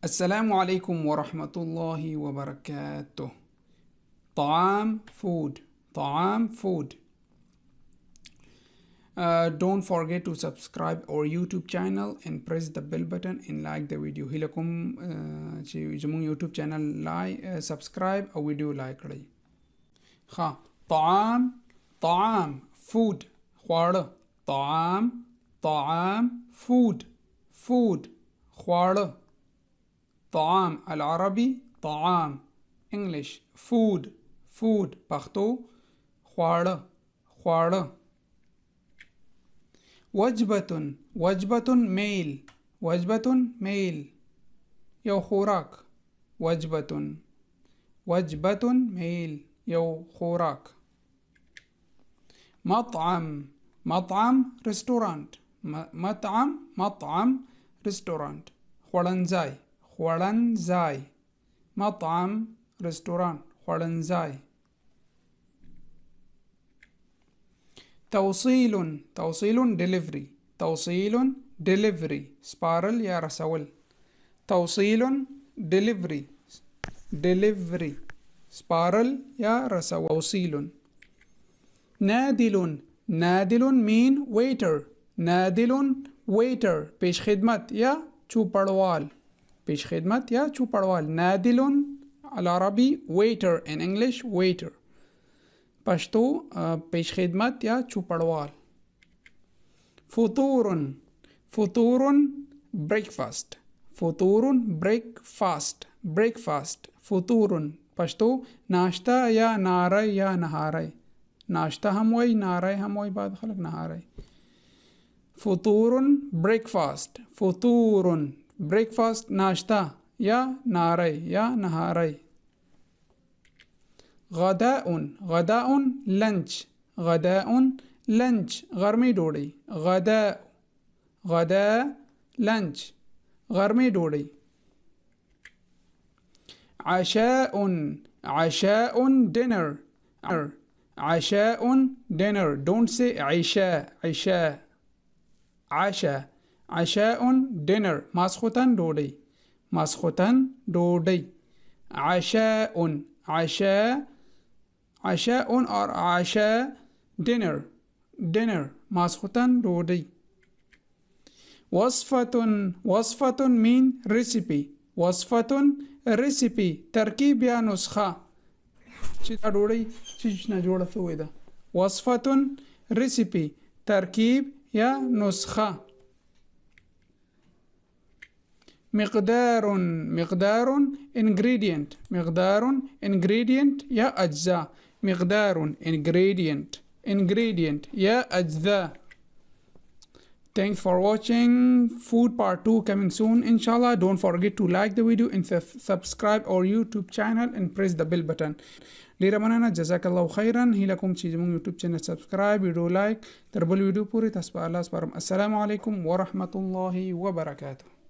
السلام عليكم ورحمة الله وبركاته. طعام food. طعام food. Don't forget to subscribe our YouTube channel and press the bell button and like the video. هیله کوم چې زموږ YouTube channel subscribe او video like کړئ. ها طعام food خواړه طعام food خواړه طعام العربي طعام English food پښتو خواړه وجبة meal یو خوراک وجبة meal یو خوراک مطعم restaurant restaurant خوړنځاي مطعم restaurant خوړنځاي توصيل delivery سپارل یا رسول توصيل delivery سپارل یا رسول توصيل نادل mean waiter پیش خدمت یا چوپړوال نادل العربي waiter in English waiter پښتو پیش خدمت یا چوپړوال فطور breakfast فطور پښتو ناشته یا ناری یا نهاری ناشته هم وای ناری هم وای بعد خلک نهاری فطور breakfast ناشته یا ناری یا نهاری غداء lunch غرمې ډوډۍ غدا lunch غرمې ډوډۍ عشاء dinner don't say عشاء dinner ماسخوتن ډوډۍ عشاء or عشاء dinner ماسخوتن ډوډۍ وصفة mean recipe ترکیب یا نسخه چې دا ډوډۍ چې نه جوړه شوې ده وصفة recipe ترکیب یا نسخه مقدار ingredient یا اجزاء ingredient یا اجزاء. Thanks for watching. Food part 2 coming soon inshallah. Don't forget to like the video and subscribe our YouTube channel and press the bell button. ډیره مننه جزاک الله خیرا. هیله کوم چې زموږ YouTube channel subscribe ویډیو لایک تر بل ویډیو پورې تاسو په الله سپارم. السلام علیکم ورحمت الله وبرکاته.